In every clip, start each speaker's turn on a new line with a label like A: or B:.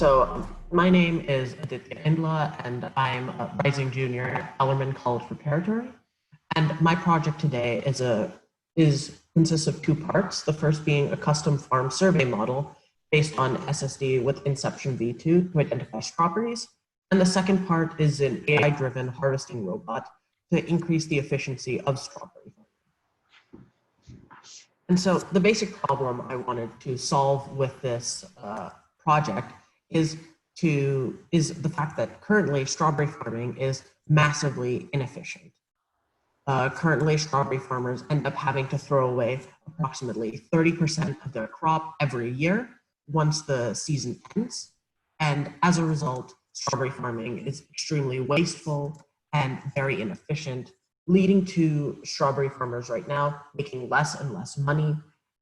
A: My name is Aditya Indla, and I'm a rising junior at Ellerman College Preparatory. And my project today consists of two parts. The first being a custom farm survey model based on SSD with Inception v2 to identify strawberries. And the second part is an AI-driven harvesting robot to increase the efficiency of strawberry farming. And so the basic problem I wanted to solve with this project is the fact that currently strawberry farming is massively inefficient. Currently, strawberry farmers end up having to throw away approximately 30% of their crop every year once the season ends. And as a result, strawberry farming is extremely wasteful and very inefficient, leading to strawberry farmers right now making less and less money.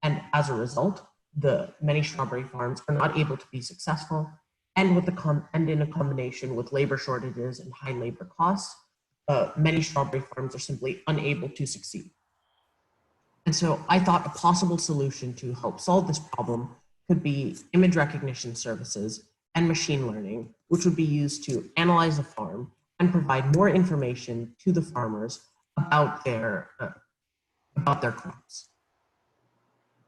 A: And as a result, many strawberry farms are not able to be successful, and in a combination with labor shortages and high labor costs, many strawberry farms are simply unable to succeed. And so I thought a possible solution to help solve this problem could be image recognition services and machine learning, which would be used to analyze the farm and provide more information to the farmers about their crops.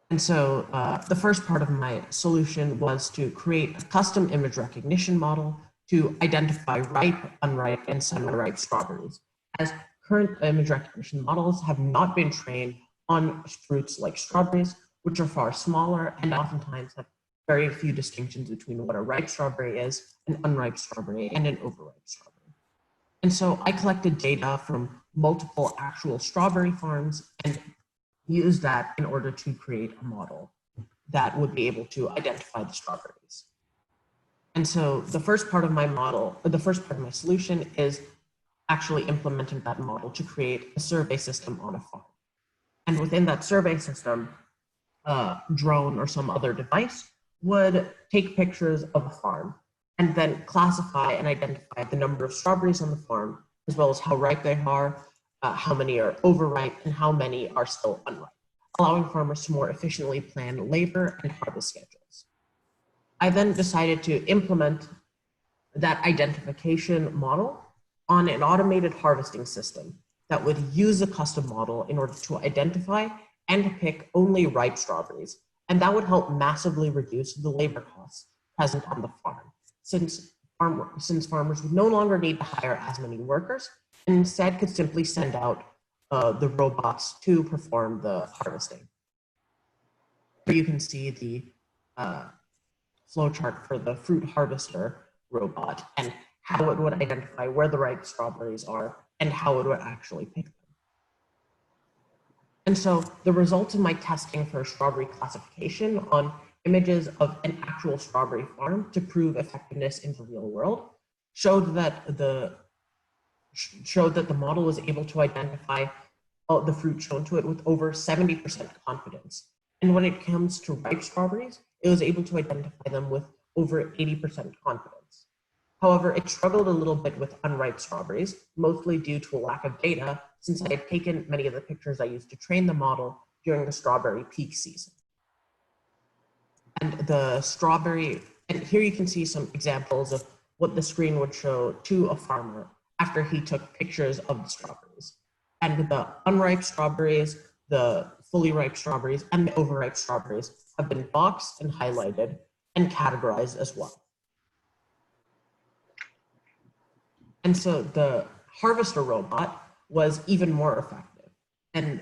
A: And so the first part of my solution was to create a custom image recognition model to identify ripe, unripe, and semi-ripe strawberries, as current image recognition models have not been trained on fruits like strawberries, which are far smaller and oftentimes have very few distinctions between what a ripe strawberry is, an unripe strawberry, and an overripe strawberry. And so I collected data from multiple actual strawberry farms and use that in order to create a model that would be able to identify the strawberries. And so the first part of my solution is actually implementing that model to create a survey system on a farm. And within that survey system, a drone or some other device would take pictures of the farm and then classify and identify the number of strawberries on the farm, as well as how ripe they are, how many are overripe, and how many are still unripe, allowing farmers to more efficiently plan labor and harvest schedules. I then decided to implement that identification model on an automated harvesting system that would use a custom model in order to identify and pick only ripe strawberries. And that would help massively reduce the labor costs present on the farm, since farmers would no longer need to hire as many workers and instead could simply send out the robots to perform the harvesting. Here you can see the flowchart for the fruit harvester robot and how it would identify where the ripe strawberries are and how it would actually pick them. And so the results of my testing for strawberry classification on images of an actual strawberry farm to prove effectiveness in the real world showed that the model was able to identify the fruit shown to it with over 70% confidence. And when it comes to ripe strawberries, it was able to identify them with over 80% confidence. However, it struggled a little bit with unripe strawberries, mostly due to a lack of data, since I had taken many of the pictures I used to train the model during the strawberry peak season. And here you can see some examples of what the screen would show to a farmer after he took pictures of the strawberries. And the unripe strawberries, the fully ripe strawberries, and the overripe strawberries have been boxed and highlighted and categorized as well. And so the harvester robot was even more effective. And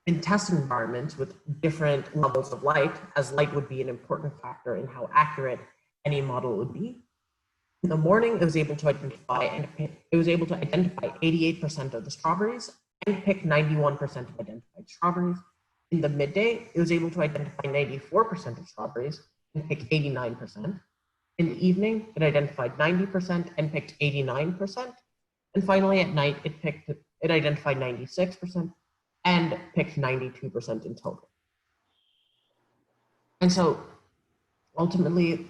A: in test environments with different levels of light, as light would be an important factor in how accurate any model would be, in the morning, it was able to identify 88% of the strawberries and pick 91% of identified strawberries. In the midday, it was able to identify 94% of strawberries and pick 89%. In the evening, it identified 90% and picked 89%. And finally, at night, it identified 96% and picked 92% in total. And so ultimately,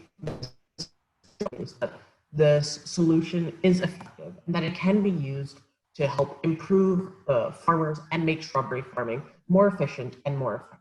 A: this solution is effective and that it can be used to help improve farmers and make strawberry farming more efficient and more effective.